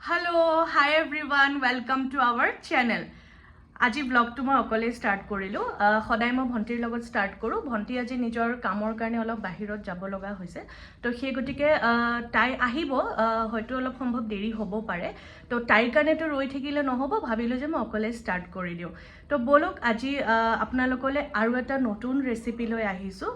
Hello, hi everyone, welcome to our channel. আজি ব্লগটো মই অকলে ষ্টাৰ্ট কৰিলোঁ সদায় মই ভণ্টিৰ লগত ষ্টাৰ্ট কৰোঁ ভণ্টি আজি নিজৰ কামৰ কাৰণে অলপ বাহিৰত যাব লগা হৈছে তো সেই গতিকে তাই আহিব হয়তো অলপ সম্ভৱ দেৰি হ'ব পাৰে তো তাইৰ কাৰণেতো ৰৈ থাকিলে নহ'ব ভাবিলোঁ যে মই অকলে ষ্টাৰ্ট কৰি দিওঁ তো বলক আজি আপোনালোকলৈ আৰু এটা নতুন ৰেচিপি লৈ আহিছোঁ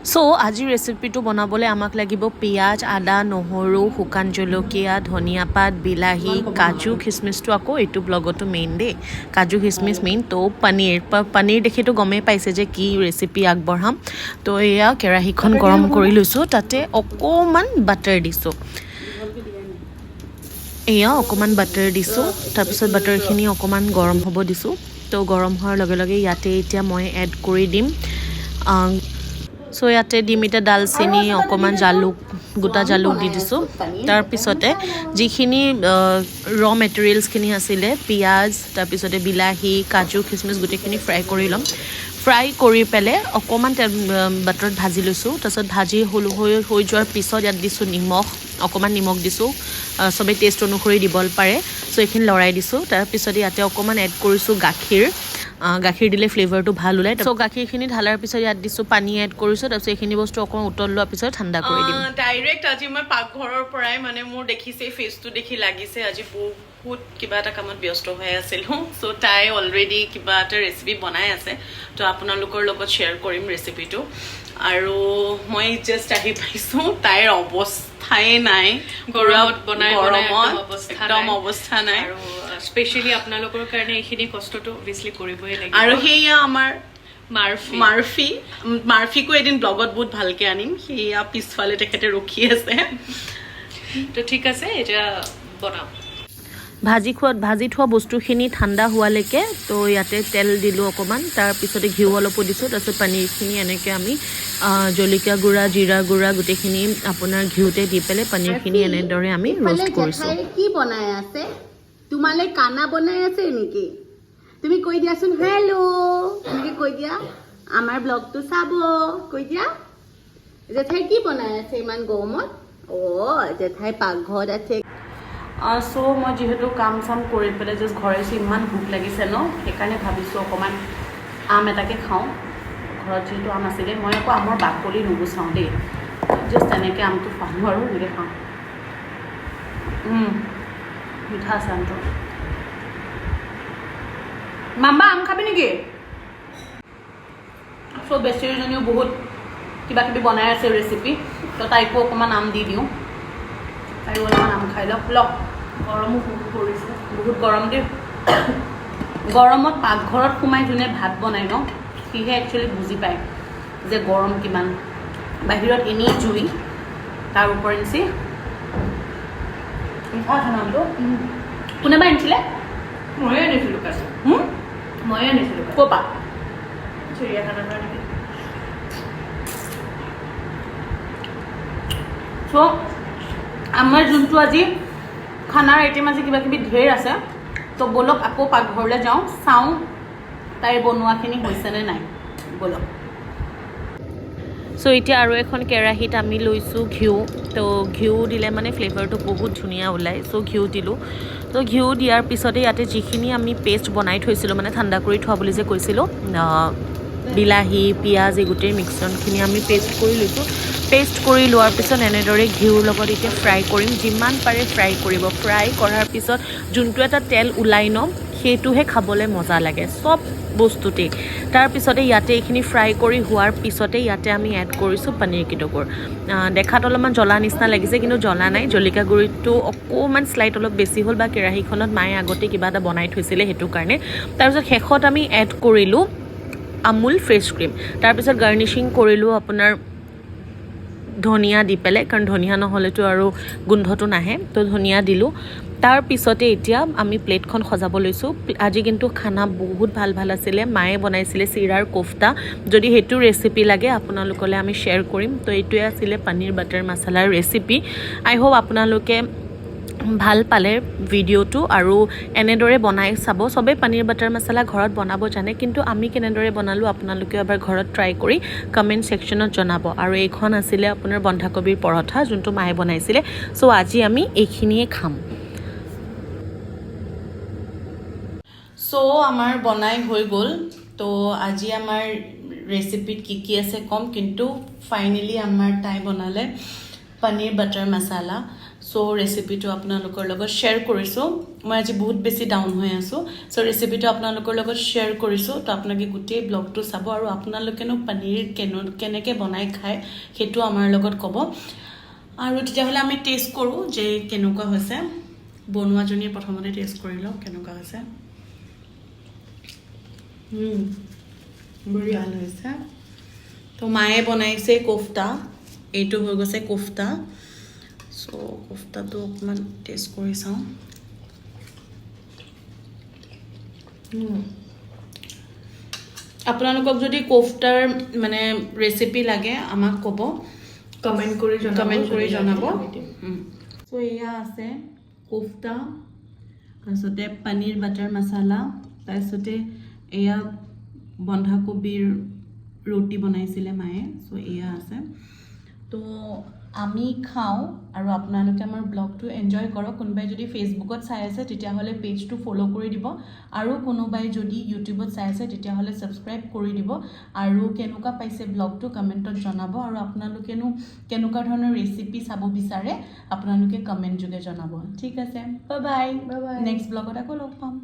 সো আজি ৰেচিপিটো বনাবলৈ আমাক লাগিব পিঁয়াজ আদা নহৰু শুকান জলকীয়া ধনিয়া পাত বিলাহী কাজু খিচমিচটো আকৌ এইটো ব্লগতো মেইন দেই কাজু খিচমিচ মেইন তো পনীৰ দেখিতো গমেই পাইছে যে কি ৰেচিপি আগবঢ়াম তো এয়া কেৰাহীখন গৰম কৰি লৈছোঁ তাতে অকণমান বাটাৰ দিছোঁ এয়া অকণমান বাটাৰ দিছোঁ তাৰপিছত বাটাৰখিনি অকণমান গৰম হ'ব দিছোঁ তো গৰম হোৱাৰ লগে লগে ইয়াতে এতিয়া মই এড কৰি দিম সো ইয়াতে দিম এতিয়া ডালচেনি অকণমান জালুক গোটা জালুক দি দিছোঁ তাৰপিছতে যিখিনি ৰ মেটেৰিয়েলছখিনি আছিলে পিঁয়াজ তাৰপিছতে বিলাহী কাজু খিচমিচ গোটেইখিনি ফ্ৰাই কৰি ল'ম ফ্ৰাই কৰি পেলাই অকণমান বাটাৰত ভাজি লৈছোঁ তাৰপিছত ভাজি হৈ যোৱাৰ পিছত ইয়াত দিছোঁ নিমখ অকণমান নিমখ দিছোঁ চবেই টেষ্ট অনুসৰি দিব পাৰে চ' এইখিনি লৰাই দিছোঁ তাৰপিছতে ইয়াতে অকণমান এড কৰিছোঁ গাখীৰ দিলে ফ্লেভাৰটো ভাল ওলায় চ' গাখীৰখিনি ঢালাৰ পিছত ইয়াত দিছোঁ পানী এড কৰিছোঁ তাৰপিছত এইখিনি বস্তু অকণমান উতল লোৱাৰ পিছত ঠাণ্ডা কৰি দিম ডাইৰেক্ট আজি মই পাকঘৰৰ পৰাই মানে মোৰ দেখিছে ফেচটো দেখি লাগিছে আজি বহুত কিবা এটা কামত ব্যস্ত হৈ আছিলোঁ চ' তাই অলৰেডি কিবা এটা ৰেচিপি বনাই আছে তো আপোনালোকৰ লগত শ্বেয়াৰ কৰিম ৰেচিপিটো আৰু মই জাষ্ট আহি পাইছোঁ তাইৰ অৱস্থাই নাই গৰমত বনাই একদম অৱস্থা নাই আৰু স্পেচিয়েলি আপোনালোকৰ কাৰণে এইখিনি কষ্টটো অবভিয়াছলি কৰিবই লাগিব আৰু সেয়া আমাৰ মাৰ্ফি মাৰ্ফিকো এদিন ব্লগত বহুত ভালকে আনিম সেয়া পিছফালে তেখেতে ৰখি আছে তো ঠিক আছে এতিয়া বনাম ভাজি থোৱা বস্তুখিনি ঠাণ্ডা হোৱালৈকে তো ইয়াতে তেল দিলোঁ অকণমান তাৰপিছতে ঘিউ অলপো দিছোঁ তাৰপিছত পনীৰখিনি এনেকৈ আমি জলকীয়া গুড়া জিৰা গুড়া গোটেইখিনি আপোনাৰ ঘিউতে দি পেলাই পনীৰখিনি এনেদৰে আমি ৰোষ্ট কৰিছোঁ কি বনাই আছে তোমালে কানা বনাই আছে নেকি তুমি কৈ দিয়াচোন হেল্ল' এনেকৈ কৈ দিয়া আমাৰ ব্লগটো চাব কৈ দিয়া জেঠাই কি বনাই আছে ইমান গৰমত জেঠাই পাকঘৰত আছে চ' মই যিহেতু কাম চাম কৰি পেলাই জাষ্ট ঘৰ আহিছোঁ ইমান ভোক লাগিছে ন সেইকাৰণে ভাবিছোঁ অকণমান আম এটাকে খাওঁ ঘৰত যিহেতু আম আছিলে মই আকৌ আমৰ বাকলি নুগুচাওঁ দেই জাষ্ট তেনেকৈ আমটো খাওঁ আৰু এনেকৈ খাওঁ মিঠা আছে আমটো মাম্বা আম খাবি নেকি চ' বেচেৰীজনীও বহুত কিবা কিবি বনাই আছে ৰেচিপি তো তাইকো অকণমান আম দি দিওঁ তাইও অলপমান আম খাই লওক গৰমো বহুত পৰিছে বহুত গৰম দেই গৰমত পাকঘৰত সোমাই যোনে ভাত বনাই ন সিহে একচুৱেলি বুজি পায় যে গৰম কিমান বাহিৰত এনেই জুই তাৰ ওপৰঞ্চি মিঠা আছে নামটো কোনোবা আনিছিলে ময়ে আনিছিলোঁ কালি ময়ে আনিছিলোঁ ক'ৰ পৰা চিৰিয়াখানাৰ পৰা নেকি চ' আমাৰ যোনটো আজি খানাৰ আইটেম আজি কিবা কিবি ঢেৰ আছে তো ব'লক আকৌ পাকঘৰলৈ যাওঁ চাওঁ তাইৰ বনোৱাখিনি হৈছেনে নাই ব'লক চ' এতিয়া আৰু এখন কেৰাহীত আমি লৈছোঁ ঘিউ তো ঘিউ দিলে মানে ফ্লেভাৰটো বহুত ধুনীয়া ওলায় চ' ঘিউ দিলোঁ তো ঘিউ দিয়াৰ পিছতে ইয়াতে যিখিনি আমি পেষ্ট বনাই থৈছিলোঁ মানে ঠাণ্ডা কৰি থোৱা বুলি যে কৈছিলোঁ বিলাহী পিঁয়াজ এই গোটেই মিক্সৰণখিনি আমি পেষ্ট কৰি লৈছোঁ পেষ্ট কৰি লোৱাৰ পিছত এনেদৰে ঘিউৰ লগত এতিয়া ফ্ৰাই কৰিম যিমান পাৰে ফ্ৰাই কৰিব ফ্ৰাই কৰাৰ পিছত যোনটো এটা তেল ওলাই ন সেইটোহে খাবলৈ মজা লাগে চব বস্তুতেই তাৰপিছতে ইয়াতে এইখিনি ফ্ৰাই কৰি হোৱাৰ পিছতে ইয়াতে আমি এড কৰিছোঁ পনীৰ কিটকুৰ দেখাত অলপমান জ্বলা নিচিনা লাগিছে কিন্তু জ্বলা নাই জলকীয়া গুড়িটো অকণমান শ্লাইট অলপ বেছি হ'ল বা কেৰাহীখনত মায়ে আগতে কিবা এটা বনাই থৈছিলে সেইটো কাৰণে তাৰপিছত শেষত আমি এড কৰিলোঁ আমুল ফ্ৰেছ ক্ৰীম তাৰপিছত গাৰ্নিচিং কৰিলোঁ আপোনাৰ ধনিয়া দি পেলাই কাৰণ ধনিয়া নহ'লেতো আৰু গোন্ধটো নাহে তো ধনিয়া দিলোঁ তাৰপিছতে এতিয়া আমি প্লেটখন সজাব লৈছোঁ আজি কিন্তু খানা বহুত ভাল আছিলে মায়ে বনাইছিলে চিৰাৰ কোফতা যদি সেইটো ৰেচিপি লাগে আপোনালোকলৈ আমি শ্বেয়াৰ কৰিম তো এইটোৱে আছিলে পনীৰ বাটাৰ মছলাৰ ৰেচিপি আই হোপ আপোনালোকে ভাল পালে ভিডিঅ'টো আৰু এনেদৰে বনাই চাব সবে পনীৰ বাটাৰ মছলা ঘৰত বনাব জানে কিন্তু আমি কেনেদৰে বনালোঁ আপোনালোকে এবাৰ ঘৰত ট্ৰাই কৰি কমেণ্ট ছেকশ্যনত জনাব আৰু এইখন আছিলে আপোনাৰ বন্ধাকবিৰ পৰঠা যোনটো মায়ে বনাইছিলে চ' আজি আমি এইখিনিয়ে খাম সো আমাৰ বনাই হৈ গ'ল তো আজি আমাৰ ৰেচিপিত কি আছে কম কিন্তু ফাইনেলি আমাৰ তাই বনালে পনীৰ বাটাৰ মছালা সো ৰেচিপিটো আপোনালোকৰ লগত শ্বেয়াৰ কৰিছোঁ মই আজি বহুত বেছি ডাউন হৈ আছোঁ সো ৰেচিপিটো আপোনালোকৰ লগত শ্বেয়াৰ কৰিছোঁ তো আপোনালোকে গোটেই ব্লগটো চাব আৰু আপোনালোকেনো পনীৰ কেনেকৈ বনাই খায় সেইটো আমাৰ লগত ক'ব আৰু তেতিয়াহ'লে আমি টেষ্ট কৰোঁ যে কেনেকুৱা হৈছে বনোৱাজনীয়ে প্ৰথমতে টেষ্ট কৰি লওঁ কেনেকুৱা হৈছে বঢ়িয়া ভাল হৈছে তো মায়ে বনাইছে কোফতা এইটো হৈ গৈছে কোফতা সো কোফতাটো অকণমান টেষ্ট কৰি চাওঁ আপোনালোকক যদি কোফতাৰ মানে ৰেচিপি লাগে আমাক ক'ব কমেণ্ট কৰি জনাব সো এয়া আছে কোফতা তাৰপিছতে পনীৰ বাটাৰ মছালা তাৰপিছতে এয়া বন্ধাকবিৰ ৰুটি বনাইছিলে মায়ে সো এয়া আছে তো আমি খাওঁ আৰু আপোনালোকে আমাৰ ব্লগটো এনজয় কৰক কোনোবাই যদি ফেচবুকত চাই আছে তেতিয়াহ'লে পেজটো ফ'ল' কৰি দিব আৰু কোনোবাই যদি ইউটিউবত চাই আছে তেতিয়াহ'লে ছাবস্ক্ৰাইব কৰি দিব আৰু কেনেকুৱা পাইছে ব্লগটো কমেণ্টত জনাব আৰু আপোনালোকেনো কেনেকুৱা ধৰণৰ ৰেচিপি চাব বিচাৰে আপোনালোকে কমেণ্ট যোগে জনাব ঠিক আছে বাই বাই নেক্সট ব্লগত আকৌ লগ পাম